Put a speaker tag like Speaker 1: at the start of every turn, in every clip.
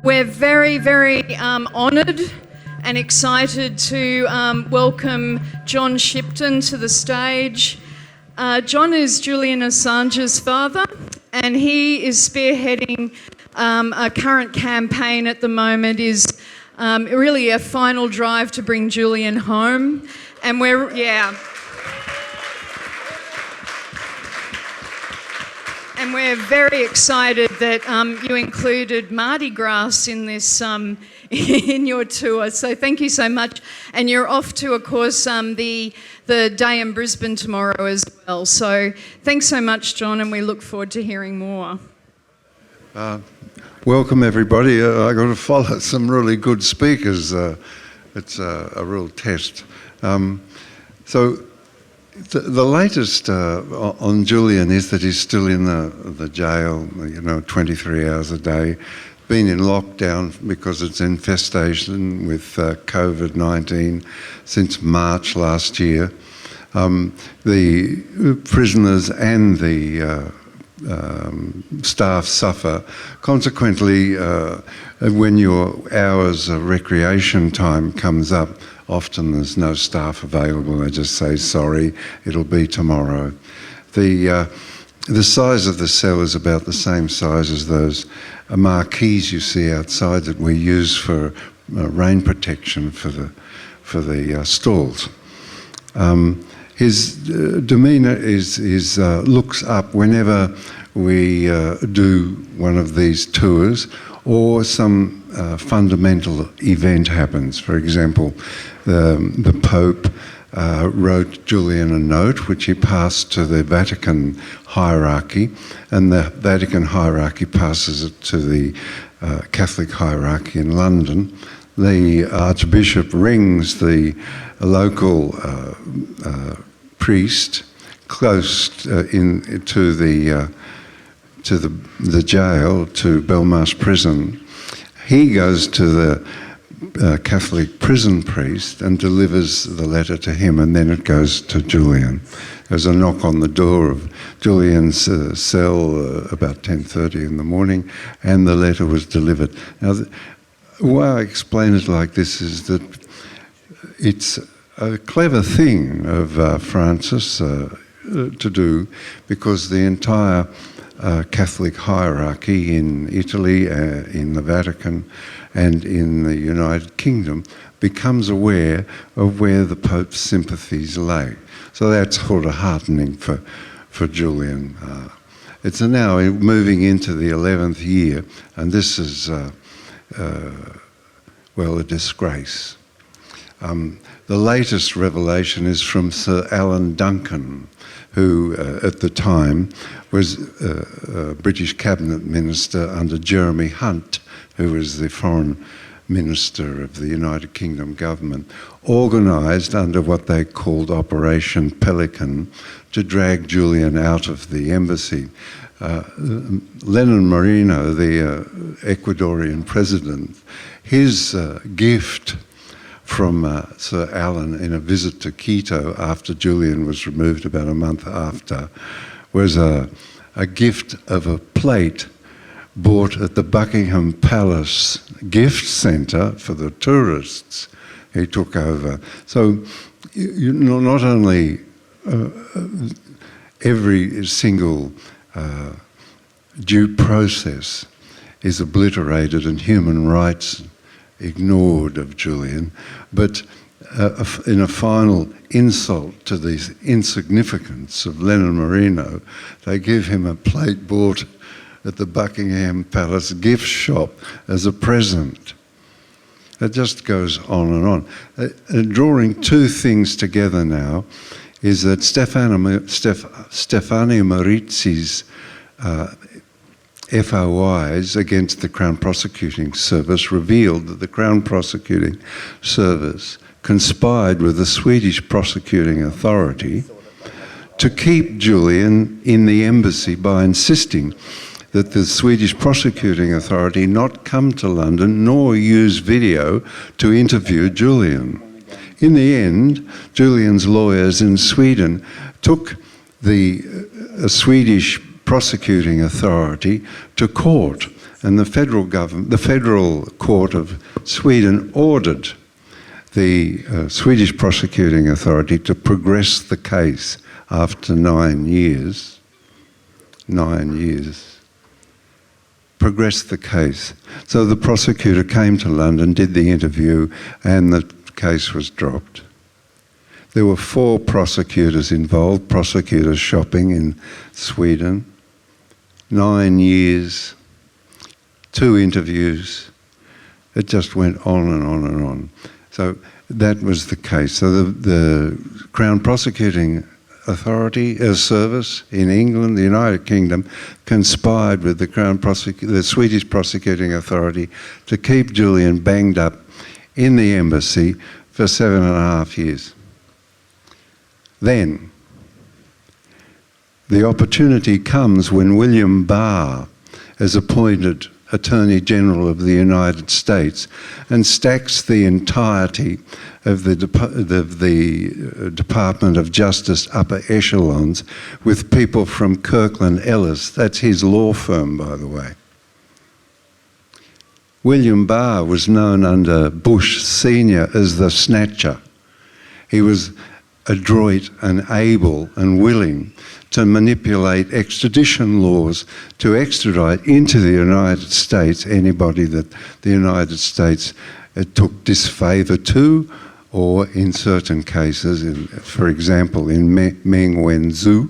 Speaker 1: We're very, very honoured and excited to welcome John Shipton to the stage. John is Julian Assange's father, and he is spearheading a current campaign at the moment, is really a final drive to bring Julian home. And we're very excited that you included MardiGrass in this in your tour. So thank you so much. And you're off to, of course, the day in Brisbane tomorrow as well. So thanks so much, John, and we look forward to hearing more.
Speaker 2: Welcome, everybody. I got to follow some really good speakers. It's a real test. The latest on Julian is that he's still in the jail, 23 hours a day, been in lockdown because it's infestation with COVID-19 since March last year. The prisoners and the staff suffer. Consequently, when your hours of recreation time comes up, often there's no staff available. They just say, sorry, it'll be tomorrow. The size of the cell is about the same size as those marquees you see outside that we use for rain protection for the stalls. His demeanour is looks up whenever we do one of these tours or some fundamental event happens. For example, the Pope wrote Julian a note which he passed to the Vatican hierarchy, and the Vatican hierarchy passes it to the Catholic hierarchy in London. The Archbishop rings the local priest close to the jail, to Belmarsh Prison. He goes to the Catholic prison priest and delivers the letter to him, and then it goes to Julian. There's a knock on the door of Julian's cell about 10:30 in the morning, and the letter was delivered. Now, why I explain it like this is that it's a clever thing of Francis to do, because the entire Catholic hierarchy in Italy, in the Vatican, and in the United Kingdom becomes aware of where the Pope's sympathies lay. So that's sort of heartening for Julian. It's now moving into the 11th year, and this is, well, a disgrace. The latest revelation is from Sir Alan Duncan, who at the time was a British cabinet minister under Jeremy Hunt, who was the foreign minister of the United Kingdom government, organised under what they called Operation Pelican to drag Julian out of the embassy. Lenin Moreno, the Ecuadorian president, his gift from Sir Alan in a visit to Quito after Julian was removed about a month after was a gift of a plate bought at the Buckingham Palace gift centre for the tourists he took over. So not only every single due process is obliterated and human rights ignored of Julian, but in a final insult to the insignificance of Lenin Moreno, they give him a plate bought at the Buckingham Palace gift shop as a present. It just goes on and on. Drawing two things together now is that Stefano Marizzi's FOIs against the Crown Prosecuting Service revealed that the Crown Prosecuting Service conspired with the Swedish Prosecuting Authority to keep Julian in the embassy by insisting that the Swedish Prosecuting Authority not come to London nor use video to interview Julian. In the end, Julian's lawyers in Sweden took the Swedish Prosecuting Authority to court And the federal government, the federal court of Sweden ordered the Swedish Prosecuting Authority to progress the case after 9 years. 9 years. Progress the case. So the prosecutor came to London, did the interview, and the case was dropped. There were 4 prosecutors involved, prosecutors shopping in Sweden. 9 years, 2 interviews. It just went on and on and on. So that was the case. So the Crown Prosecuting Authority, Service in England, the United Kingdom, conspired with the Swedish Prosecuting Authority to keep Julian banged up in the embassy for 7.5 years. Then, the opportunity comes when William Barr is appointed Attorney General of the United States and stacks the entirety of the Department of Justice upper echelons with people from Kirkland Ellis. That's his law firm, by the way. William Barr was known under Bush Senior as the Snatcher. He was adroit and able and willing to manipulate extradition laws to extradite into the United States anybody that the United States took disfavour to, or in certain cases, for example, in Meng Wanzhou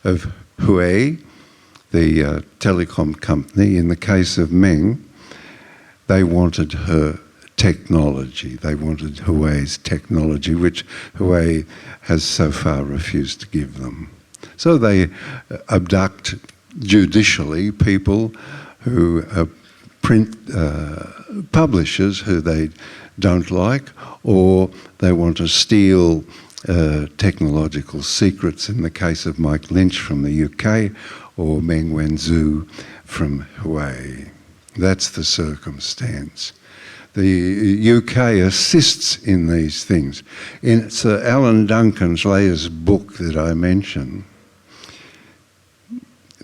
Speaker 2: of Huawei, the telecom company, in the case of Meng, they wanted her technology. They wanted Huawei's technology, which Huawei has so far refused to give them. So they abduct judicially people who are publishers who they don't like, or they want to steal technological secrets, in the case of Mike Lynch from the UK or Meng Wanzhou from Huawei. That's the circumstance. The UK assists in these things. In Sir Alan Duncan's latest book that I mentioned,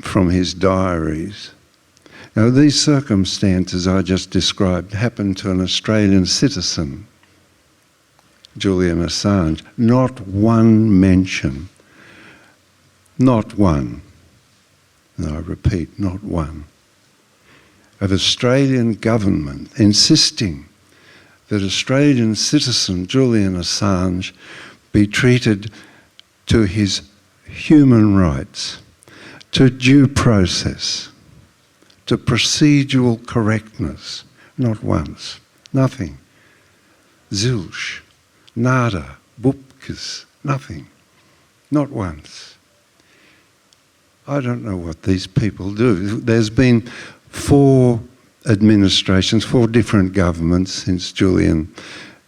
Speaker 2: from his diaries. Now, these circumstances I just described happened to an Australian citizen, Julian Assange. Not one mention, not one, and I repeat, not one, of Australian government insisting that Australian citizen Julian Assange be treated to his human rights, to due process, to procedural correctness. Not once. Nothing. Zilch. Nada. Bupkis. Nothing. Not once. I don't know what these people do. There's been 4 administrations, 4 different governments since Julian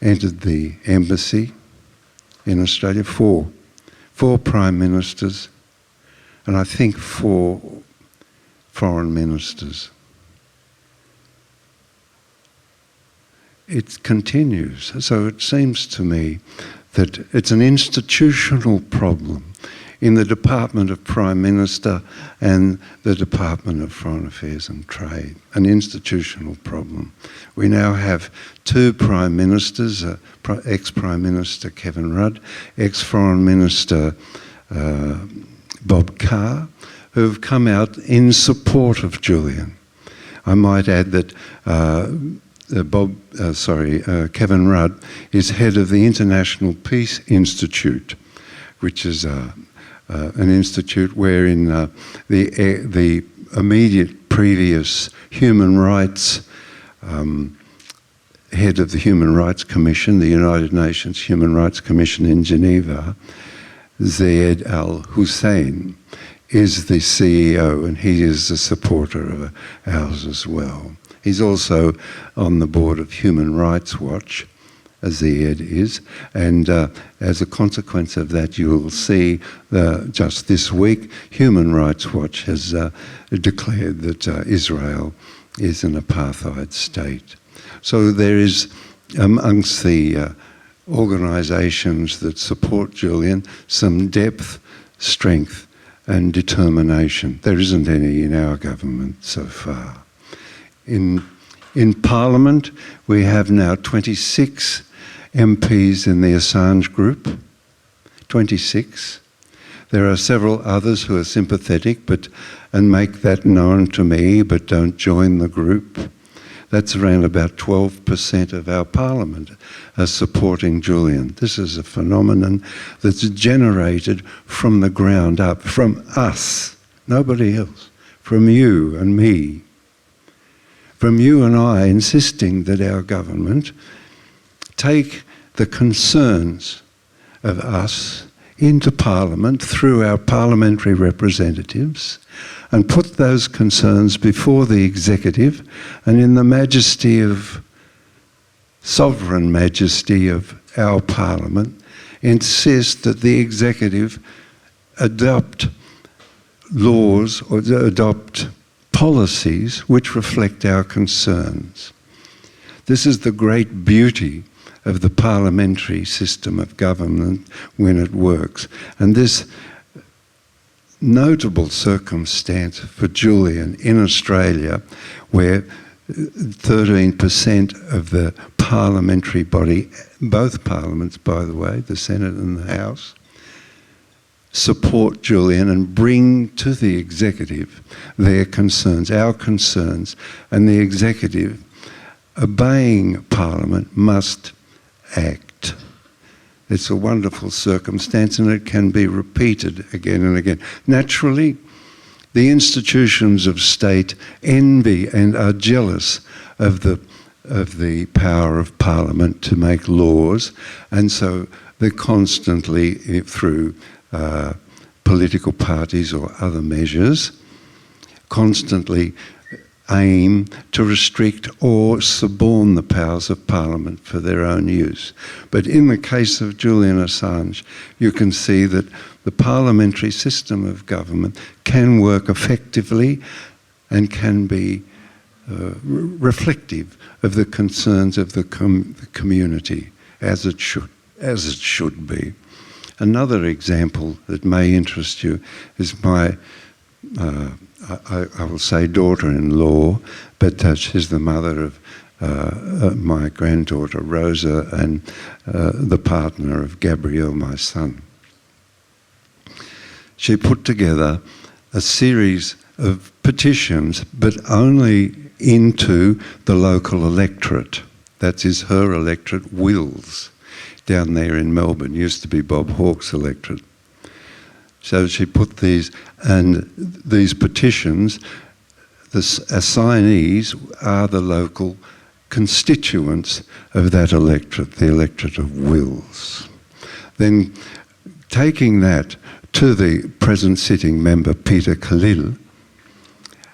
Speaker 2: entered the embassy in Australia. 4 prime ministers, and I think 4 foreign ministers. It continues. So it seems to me that it's an institutional problem in the Department of Prime Minister and the Department of Foreign Affairs and Trade, an institutional problem. We now have 2 Prime Ministers, ex-Prime Minister Kevin Rudd, ex-Foreign Minister Bob Carr, who have come out in support of Julian. I might add that Kevin Rudd is head of the International Peace Institute, which is an institute wherein the immediate previous human rights head of the Human Rights Commission, the United Nations Human Rights Commission in Geneva, Zayed Al-Hussein, is the CEO, and he is a supporter of ours as well. He's also on the board of Human Rights Watch, as Zayed is, and as a consequence of that, you will see just this week, Human Rights Watch has declared that Israel is an apartheid state. So there is, amongst the organisations that support Julian, some depth, strength and determination. There isn't any in our government so far. In Parliament, we have now 26 MPs in the Assange group. 26. There are several others who are sympathetic and make that known to me, but don't join the group. That's around about 12% of our Parliament are supporting Julian. This is a phenomenon that's generated from the ground up, from us, nobody else, from you and me. From you and I insisting that our government take the concerns of us into Parliament through our parliamentary representatives and put those concerns before the executive, and in the sovereign majesty of our Parliament, insist that the executive adopt laws or adopt policies which reflect our concerns. This is the great beauty of the parliamentary system of government when it works. And this notable circumstance for Julian in Australia, where 13% of the parliamentary body, both parliaments by the way, the Senate and the House, support Julian and bring to the executive their concerns, our concerns, and the executive, obeying Parliament, must act. It's a wonderful circumstance, and it can be repeated again and again. Naturally, the institutions of state envy and are jealous of the power of Parliament to make laws, and so they're constantly, through political parties or other measures, constantly aim to restrict or suborn the powers of Parliament for their own use. But in the case of Julian Assange, you can see that the parliamentary system of government can work effectively and can be reflective of the concerns of the community, as it should be. Another example that may interest you is my I will say daughter-in-law, but she's the mother of my granddaughter Rosa and the partner of Gabriel, my son. She put together a series of petitions, but only into the local electorate. That is her electorate, Wills, down there in Melbourne. Used to be Bob Hawke's electorate. So she put these petitions, the assignees are the local constituents of that electorate, the electorate of Wills. Then taking that to the present sitting member, Peter Khalil,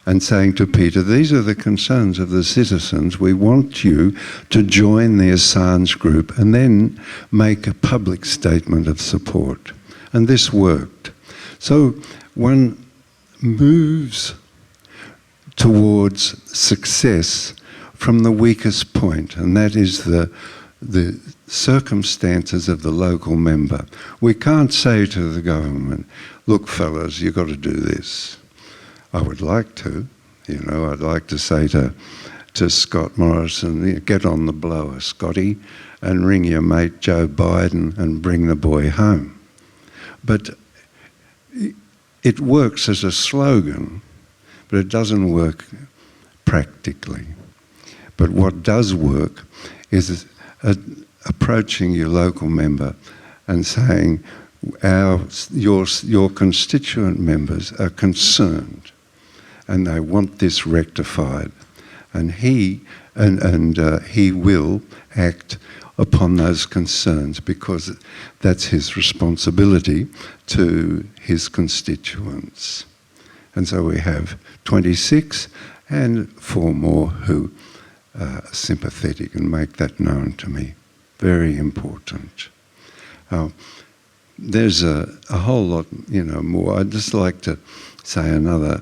Speaker 2: and saying to Peter, these are the concerns of the citizens, we want you to join the Assange group and then make a public statement of support. And this worked. So one moves towards success from the weakest point, and that is the circumstances of the local member. We can't say to the government, look fellas, you've got to do this. I would like to, I'd like to say to Scott Morrison, get on the blower, Scotty, and ring your mate Joe Biden and bring the boy home. But it works as a slogan, but it doesn't work practically. But what does work is approaching your local member and saying, your constituent members are concerned and they want this rectified, and he will act upon those concerns because that's his responsibility to his constituents. And so we have 26 and 4 more who are sympathetic and make that known to me. Very important. There's a whole lot, more. I'd just like to say another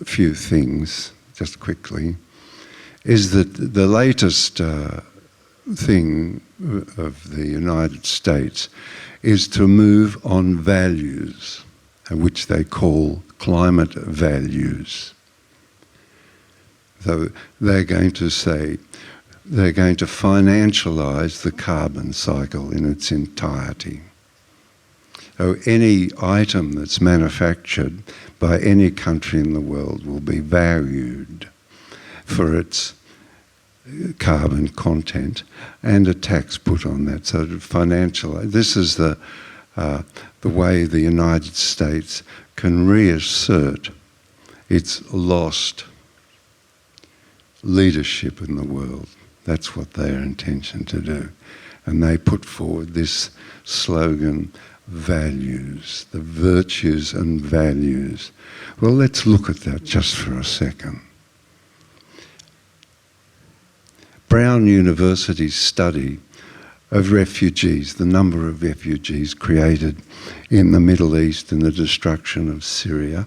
Speaker 2: few things, just quickly, is that the latest thing of the United States is to move on values, which they call climate values. though they're going to say they're going to financialise the carbon cycle in its entirety. So any item that's manufactured by any country in the world will be valued for its carbon content and a tax put on that. So this is the way the United States can reassert its lost leadership in the world. That's what their intention to do. And they put forward this slogan, values, the virtues and values. Well, let's look at that just for a second. Brown University's study of refugees, the number of refugees created in the Middle East in the destruction of Syria,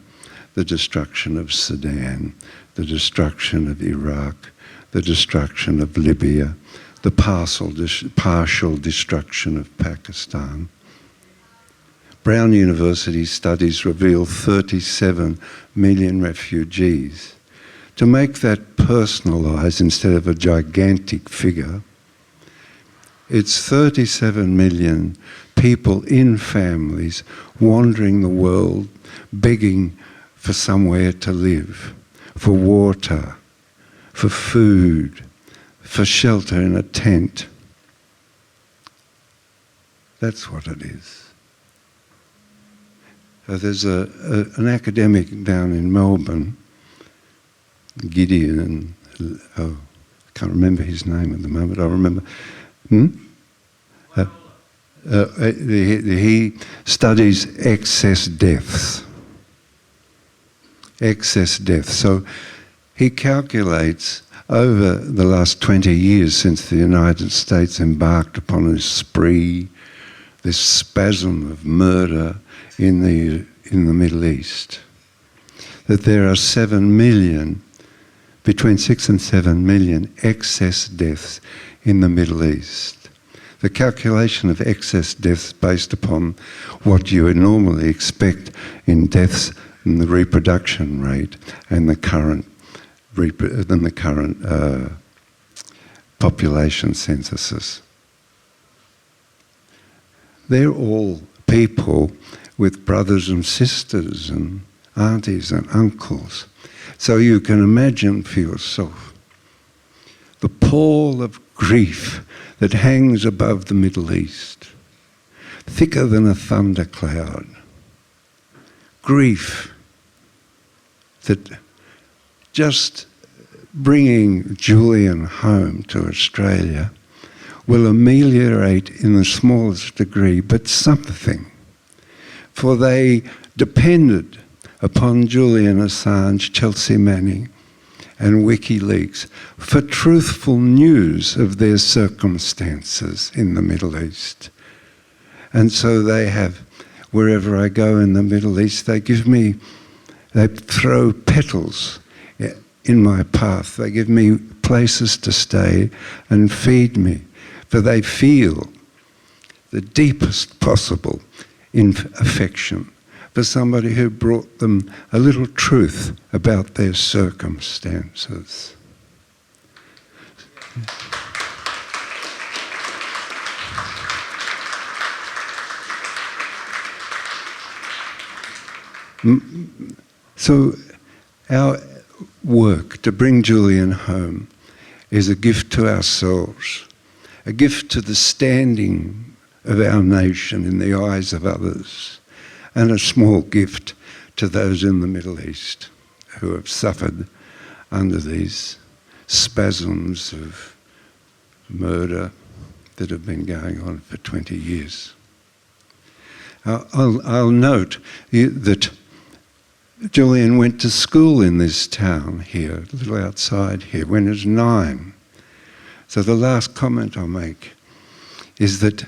Speaker 2: the destruction of Sudan, the destruction of Iraq, the destruction of Libya, the partial destruction of Pakistan. Brown University studies reveal 37 million refugees. To make that personalised instead of a gigantic figure, it's 37 million people in families wandering the world, begging for somewhere to live, for water, for food, for shelter in a tent. That's what it is. So there's an academic down in Melbourne, Gideon, I can't remember his name at the moment. I remember. He studies excess deaths. Excess deaths. So he calculates over the last 20 years since the United States embarked upon this spree, this spasm of murder in the Middle East, that there are 7 million, between 6 and 7 million excess deaths in the Middle East. The calculation of excess deaths based upon what you would normally expect in deaths in the reproduction rate and the current population censuses. They're all people with brothers and sisters and aunties and uncles. So you can imagine for yourself the pall of grief that hangs above the Middle East, thicker than a thundercloud. Grief that just bringing Julian home to Australia will ameliorate in the smallest degree, but something. For they depended upon Julian Assange, Chelsea Manning, and WikiLeaks for truthful news of their circumstances in the Middle East. And so they have, wherever I go in the Middle East, they throw petals in my path. They give me places to stay and feed me, for they feel the deepest possible affection for somebody who brought them a little truth about their circumstances. So our work to bring Julian home is a gift to ourselves, a gift to the standing of our nation in the eyes of others, and a small gift to those in the Middle East who have suffered under these spasms of murder that have been going on for 20 years. I'll note that Julian went to school in this town here, a little outside here, when he was 9. So the last comment I'll make is that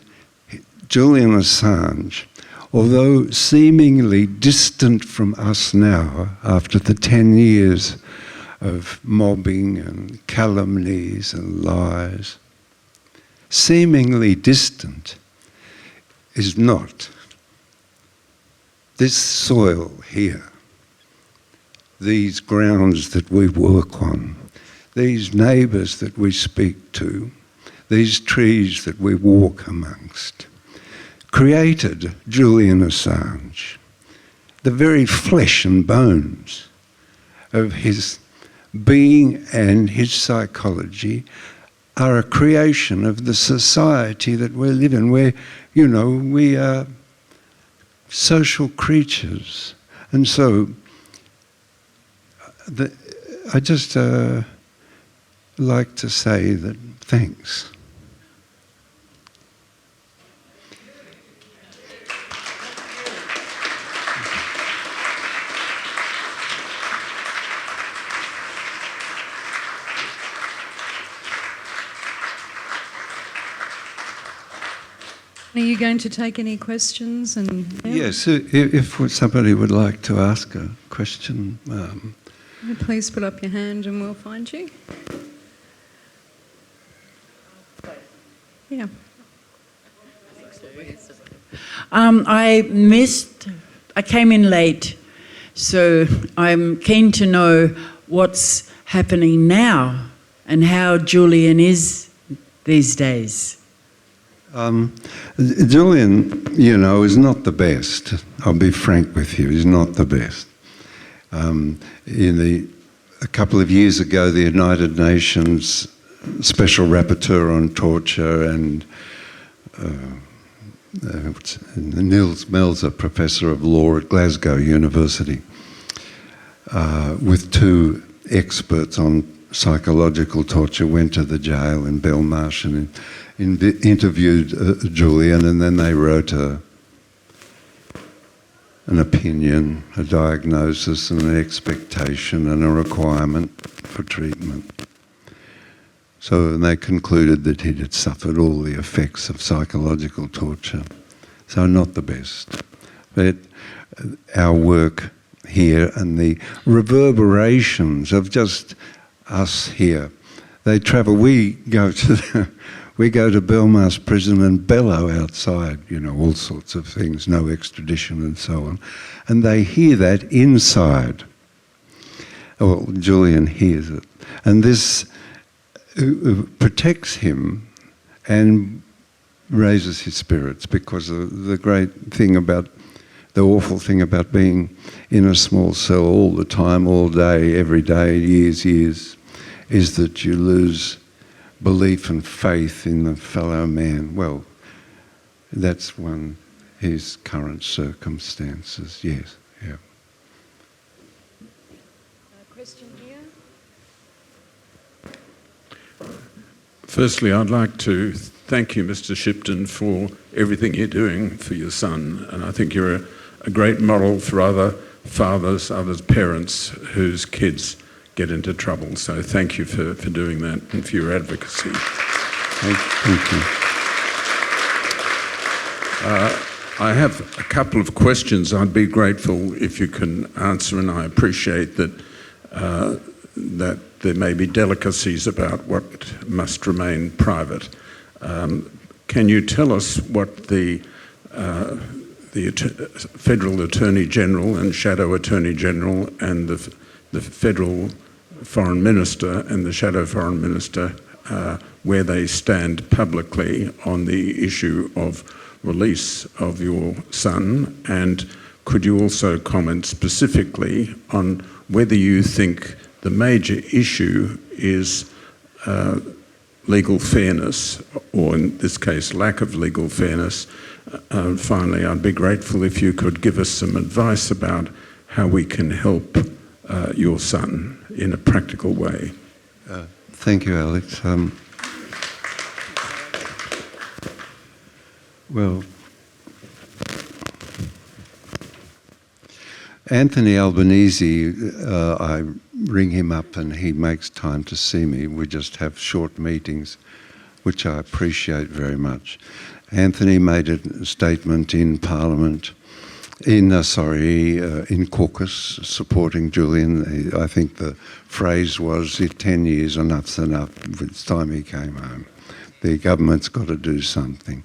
Speaker 2: Julian Assange, although seemingly distant from us now after the 10 years of mobbing and calumnies and lies, seemingly distant, is not. This soil here, these grounds that we work on, these neighbours that we speak to, these trees that we walk amongst, created Julian Assange. The very flesh and bones of his being and his psychology are a creation of the society that we live in, where, you know, we are social creatures. And so I just like to say that thanks.
Speaker 1: Are you going to take any questions?
Speaker 2: Yes, if somebody would like to ask a question.
Speaker 1: Please put up your hand and we'll find you. Yeah.
Speaker 3: I came in late, so I'm keen to know what's happening now and how Julian is these days.
Speaker 2: Julian, you know, is not the best. I'll be frank with you, he's not the best. A couple of years ago, the United Nations Special Rapporteur on Torture and Niels Melzer, Professor of Law at Glasgow University, with two experts on psychological torture, went to the jail in Belmarsh and interviewed Julian, and then they wrote an opinion, a diagnosis and an expectation and a requirement for treatment. So they concluded that he had suffered all the effects of psychological torture. So not the best. But our work here and the reverberations of just us here, they travel. We go to Belmarsh prison and bellow outside, you know, all sorts of things, no extradition and so on. And they hear that inside. Well, Julian hears it. And this protects him and raises his spirits, because the great thing about, the awful thing about being in a small cell all the time, all day, every day, years, is that you lose belief and faith in the fellow man. Well, that's his current circumstances, yes, yeah.
Speaker 1: Question here?
Speaker 4: Firstly, I'd like to thank you, Mr. Shipton, for everything you're doing for your son. And I think you're a great model for other fathers, other parents whose kids get into trouble. So thank you for doing that and for your advocacy.
Speaker 2: Thank you.
Speaker 4: I have a couple of questions I'd be grateful if you can answer, and I appreciate that that there may be delicacies about what must remain private. Can you tell us what the Federal Attorney General and Shadow Attorney General and the Federal Foreign Minister and the Shadow Foreign Minister, where they stand publicly on the issue of release of your son? And could you also comment specifically on whether you think the major issue is legal fairness, or in this case, lack of legal fairness? Finally, I'd be grateful if you could give us some advice about how we can help your son in a practical way.
Speaker 2: Thank you, Alex. Well, Anthony Albanese, I ring him up and he makes time to see me. We just have short meetings, which I appreciate very much. Anthony made a statement in Parliament, in caucus, supporting Julian. I think the phrase was, 10 years, enough's enough. It's time he came home. The government's got to do something.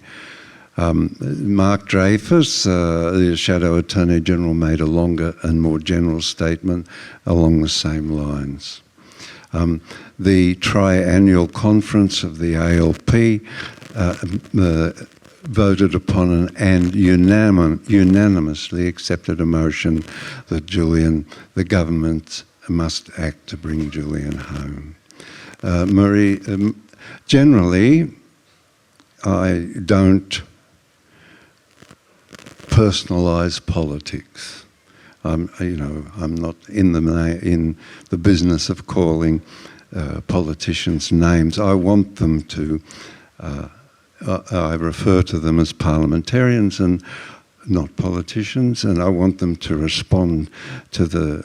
Speaker 2: Mark Dreyfus, the Shadow Attorney General, made a longer and more general statement along the same lines. The triannual conference of the ALP voted upon and unanimously accepted a motion that the government must act to bring Julian home. Marie, generally, I don't personalise politics. I'm not in the business of calling politicians names. I want them to. I refer to them as parliamentarians and not politicians, and I want them to respond to the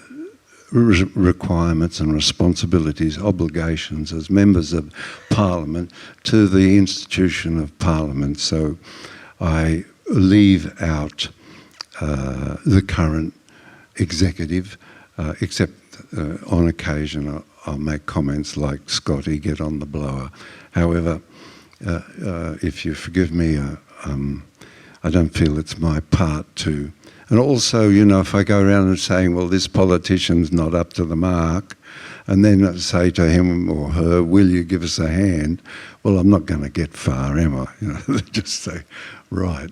Speaker 2: requirements and responsibilities, obligations as members of Parliament to the institution of Parliament. So I leave out the current executive, except on occasion I'll make comments like, Scotty, get on the blower. However, if you forgive me, I don't feel it's my part to. And also, if I go around and saying, well, this politician's not up to the mark, and then I say to him or her, will you give us a hand? Well, I'm not going to get far, am I? Just say, right,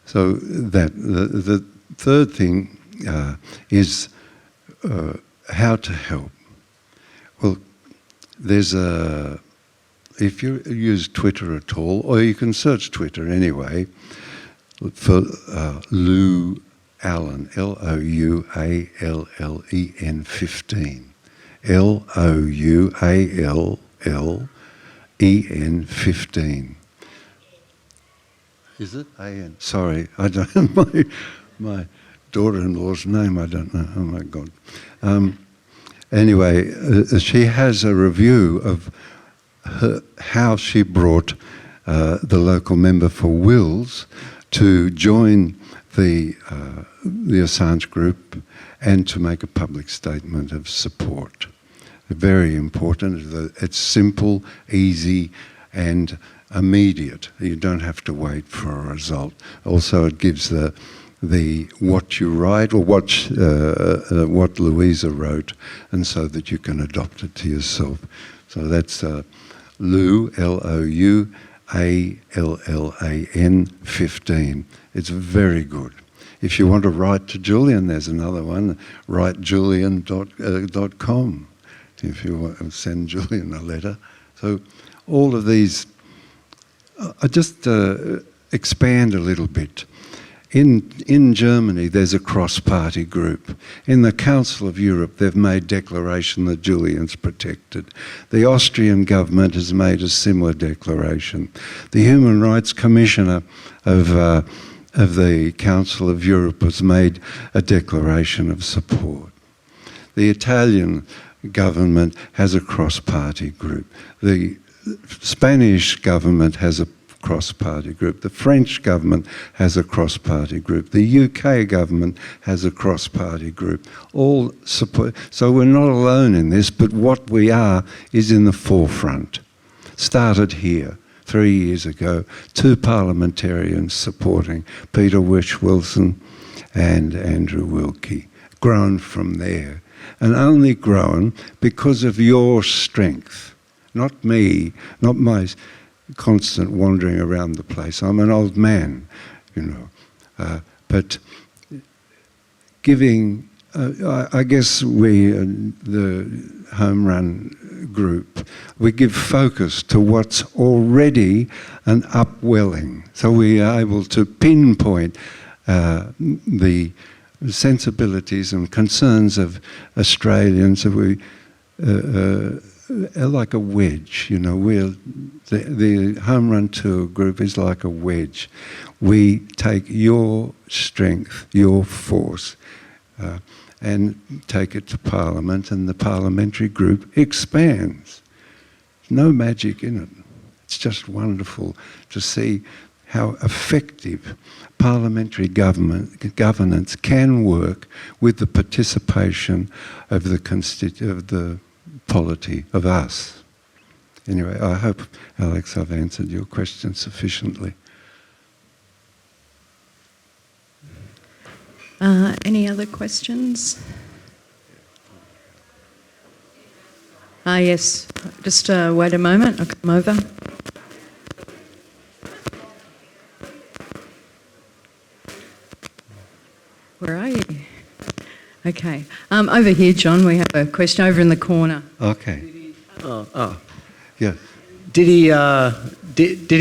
Speaker 2: So the third thing is how to help. Well, there's if you use Twitter at all, or you can search Twitter anyway, for Lou Allen, Louallen 15. Louallen 15. Is it A-N? Sorry, I don't know my daughter-in-law's name, I don't know. Oh my God. Anyway, she has a review of how she brought the local member for wills to join the Assange group and to make a public statement of support. Very important. It's simple, easy, and immediate. You don't have to wait for a result. Also, it gives the what you write or what Louisa wrote, and so that you can adopt it to yourself. So that's Lou, Louallan 15. It's very good. If you want to write to Julian, there's another one, writejulian.com, if you want to send Julian a letter. So all of these, I just expand a little bit. In Germany, there's a cross-party group. In the Council of Europe, they've made declaration that Julian's protected. The Austrian government has made a similar declaration. The Human Rights Commissioner of the Council of Europe has made a declaration of support. The Italian government has a cross-party group. The Spanish government has a cross-party group. The French government has a cross-party group. The UK government has a cross-party group. All support. So we're not alone in this, but what we are is in the forefront. Started here 3 years ago, 2 parliamentarians supporting Peter Wilson and Andrew Wilkie. Grown from there, and only grown because of your strength. Not me, not my constant wandering around the place. I'm an old man, but giving, I guess we, the Home Run group, we give focus to what's already an upwelling. So we are able to pinpoint the sensibilities and concerns of Australians. We like a wedge, the Home Run Tour group is like a wedge. We take your strength, your force, and take it to Parliament, and the parliamentary group expands. There's no magic in it. It's just wonderful to see how effective parliamentary governance can work with the participation of the polity of us. Anyway, I hope, Alex, I've answered your question sufficiently.
Speaker 1: Any other questions? Yes. Just wait a moment. I'll come over. Where are you? Okay. Over here, John, we have a question over in the corner.
Speaker 2: Okay. Yeah.
Speaker 5: Did he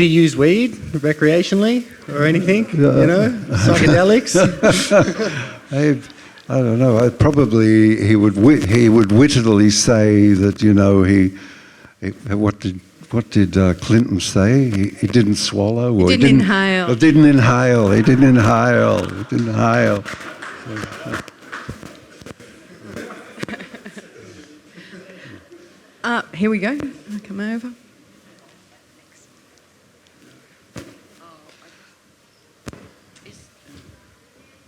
Speaker 5: use weed recreationally or anything? You know, psychedelics.
Speaker 2: I don't know. Probably he would wittily say that, you know, what did Clinton say? He didn't swallow, or
Speaker 1: he didn't inhale.
Speaker 2: He didn't inhale.
Speaker 1: Here we go. I'll come over.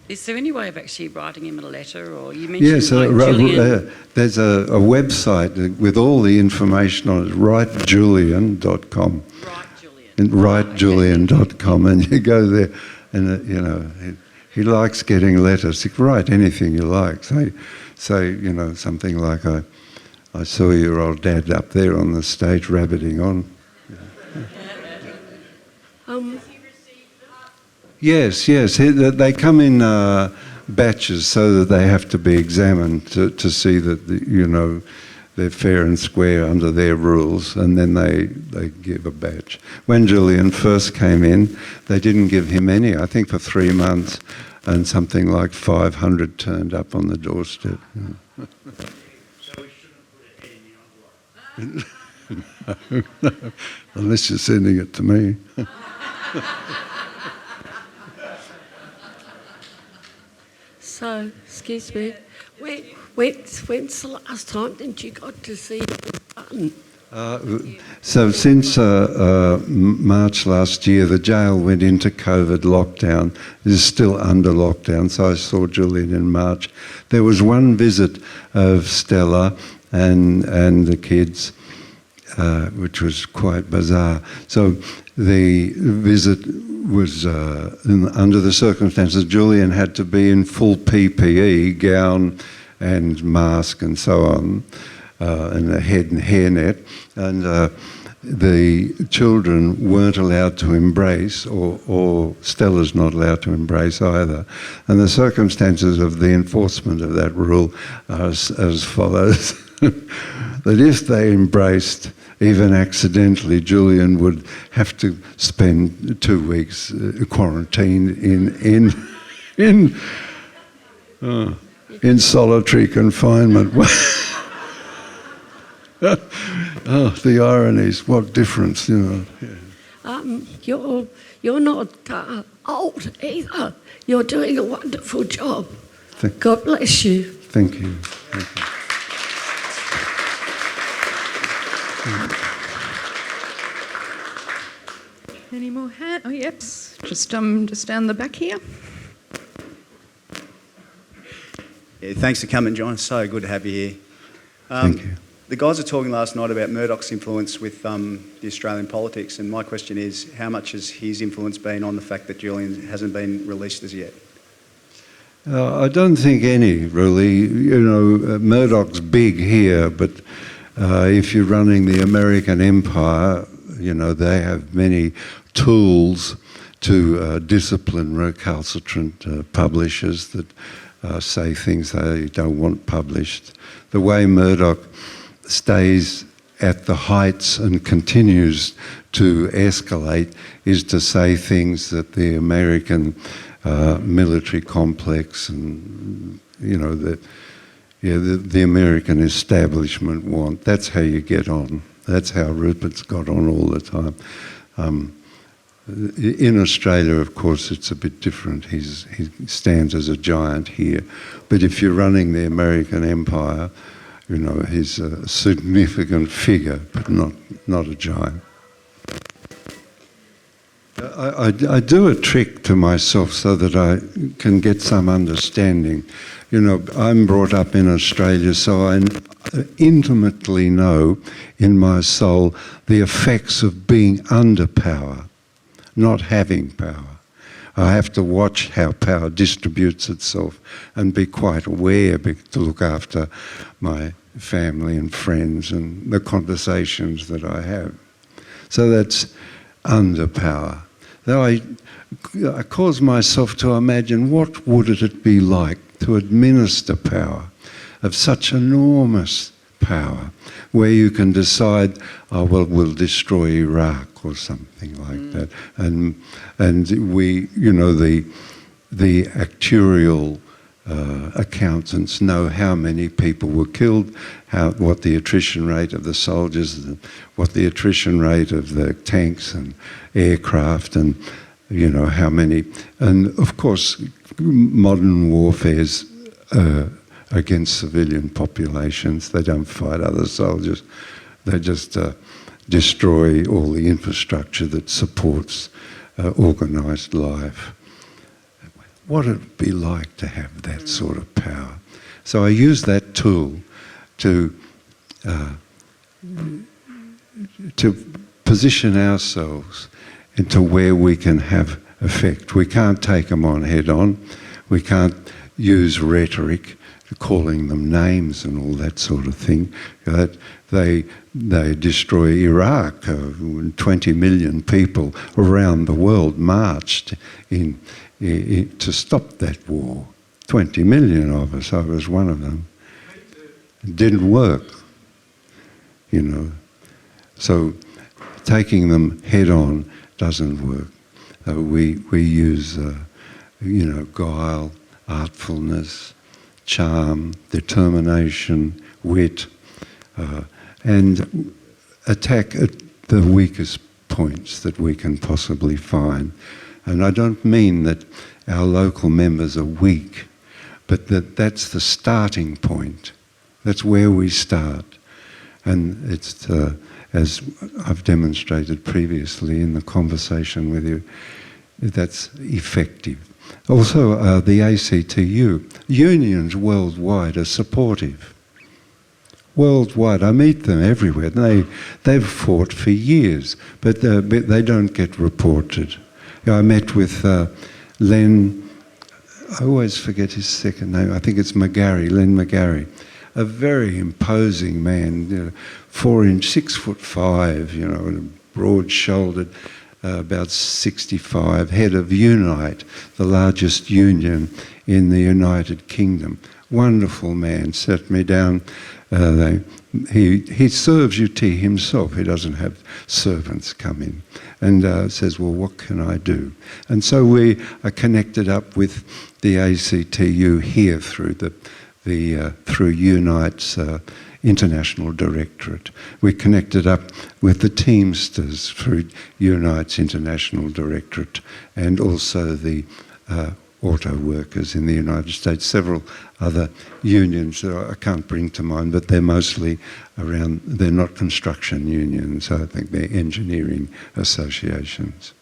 Speaker 3: Is there any way of actually writing him a letter, or you mentioned
Speaker 2: Yes,
Speaker 3: Julian?
Speaker 2: there's a website with all the information on it, writejulian.com. Writejulian.com, and you go there, and you know he likes getting letters. You can write anything you like. Say you know, something like I saw your old dad up there on the stage rabbiting on. Yes. They come in batches so that they have to be examined to see that you know they're fair and square under their rules, and then they give a badge. When Julian first came in, they didn't give him any. I think for 3 months, and something like 500 turned up on the doorstep.
Speaker 6: So we shouldn't put it in the envelope.
Speaker 2: No, unless you're sending it to me.
Speaker 7: So, excuse me, when's the last time that you got to see it done?
Speaker 2: So since March last year, the jail went into COVID lockdown. It is still under lockdown, so I saw Julian in March. There was one visit of Stella and the kids, which was quite bizarre. So the visit was under the circumstances. Julian had to be in full PPE, gown and mask and so on, and a head and hairnet, and the children weren't allowed to embrace, or Stella's not allowed to embrace either. And the circumstances of the enforcement of that rule are as follows. That if they embraced, even accidentally, Julian would have to spend 2 weeks quarantined in solitary confinement. Oh, the ironies! What difference, you know? Yeah.
Speaker 7: You're not old either. You're doing a wonderful job. God bless you.
Speaker 2: Thank you.
Speaker 1: Any more hands? Oh, yep. Just down the back here.
Speaker 5: Yeah, thanks for coming, John. It's so good to have you here.
Speaker 2: Thank you.
Speaker 5: The guys were talking last night about Murdoch's influence with the Australian politics, and my question is, how much has his influence been on the fact that Julian hasn't been released as yet?
Speaker 2: I don't think any, really. You know, Murdoch's big here, but if you're running the American empire, you know, they have many tools to discipline recalcitrant publishers that say things they don't want published. The way Murdoch stays at the heights and continues to escalate is to say things that the American military complex and, you know, the American establishment want. That's how you get on. That's how Rupert's got on all the time. In Australia, of course, it's a bit different. He stands as a giant here. But if you're running the American empire, you know, he's a significant figure, but not a giant. I do a trick to myself so that I can get some understanding. You know, I'm brought up in Australia, so I intimately know in my soul the effects of being under power, not having power. I have to watch how power distributes itself and be quite aware to look after my family and friends and the conversations that I have. So that's under power. Though I cause myself to imagine what would it be like to administer power of such enormous power, where you can decide, oh well, we'll destroy Iraq or something like that, and we, you know, the actuarial accountants know how many people were killed, what the attrition rate of the soldiers, what the attrition rate of the tanks and aircraft, and you know how many. And of course, modern warfare's against civilian populations. They don't fight other soldiers. They just destroy all the infrastructure that supports organised life. What would it be like to have that sort of power? So I use that tool to position ourselves into where we can have effect. We can't take them on head on. We can't use rhetoric, calling them names and all that sort of thing. They destroy Iraq. 20 million people around the world marched to stop that war. 20 million of us. I was one of them. It didn't work, you know. So taking them head on doesn't work. We use, you know, guile, artfulness, charm, determination, wit, and attack at the weakest points that we can possibly find. And I don't mean that our local members are weak, but that's the starting point. That's where we start. And it's, as I've demonstrated previously in the conversation with you, that's effective. Also, the ACTU, unions worldwide are supportive. Worldwide, I meet them everywhere. They've fought for years, but they don't get reported. I met with Len, I always forget his second name, I think it's McGarry, Len McGarry, a very imposing man, you know, 4-inch, 6'5", you know, broad-shouldered, about 65, head of Unite, the largest union in the United Kingdom. Wonderful man, sat me down. He serves you tea himself. He doesn't have servants come in. And says, well, what can I do? And so we are connected up with the ACTU here through through Unite's International Directorate. We're connected up with the Teamsters through Unite's International Directorate, and also the auto workers in the United States, several other unions that I can't bring to mind, but they're mostly around, they're not construction unions, I think they're engineering associations.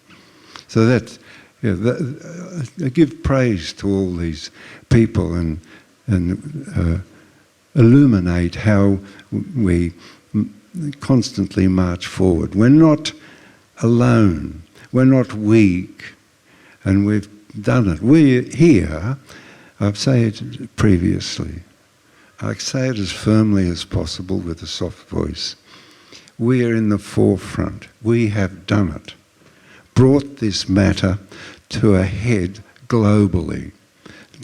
Speaker 2: So that, I give praise to all these people and illuminate how we constantly march forward. We're not alone, we're not weak, and we've done it. We're here, I've said it previously, I say it as firmly as possible with a soft voice. We are in the forefront. We have done it. Brought this matter to a head globally,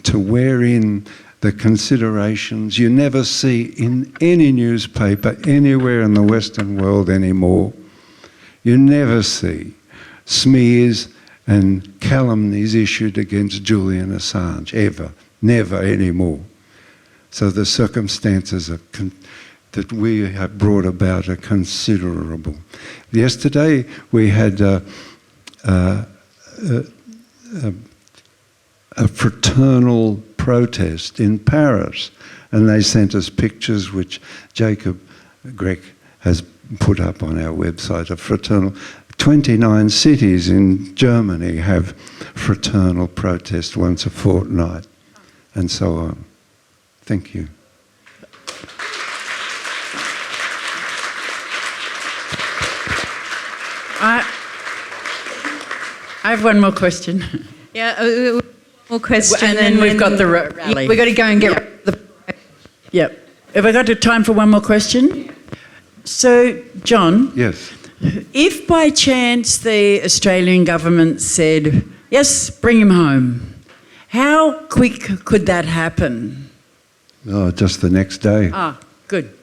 Speaker 2: to wherein the considerations you never see in any newspaper anywhere in the Western world anymore. You never see smears and calumnies issued against Julian Assange, ever, never anymore. So the circumstances that we have brought about are considerable. Yesterday we had a fraternal protest in Paris, and they sent us pictures which Jacob Grech has put up on our website, a fraternal. 29 cities in Germany have fraternal protest once a fortnight, and so on. Thank you.
Speaker 3: I have one more question.
Speaker 1: Yeah, more question.
Speaker 3: And then we've got the rally.
Speaker 1: We've got to go and get the...
Speaker 3: Yep. Have I got time for one more question? So, John,
Speaker 2: Yes.
Speaker 3: if by chance the Australian government said, yes, bring him home, how quick could that happen?
Speaker 2: Oh, just the next day.
Speaker 3: Ah, good.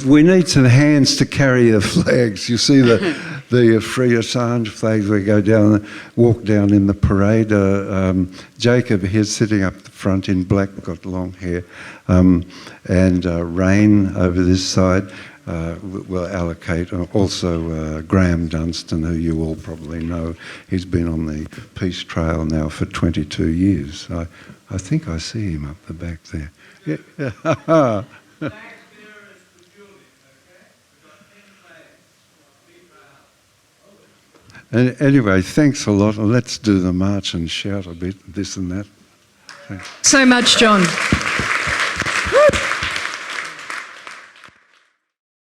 Speaker 2: We need some hands to carry the flags. You see the Free Assange flags. We go down, walk down in the parade. Jacob here, sitting up the front in black, got long hair, and Rain over this side. Will allocate. Also, Graham Dunstan, who you all probably know, he's been on the peace trail now for 22 years. I think I see him up the back there. Yeah. And anyway, thanks a lot. Let's do the march and shout a bit, this and that. Thanks.
Speaker 1: So much, John.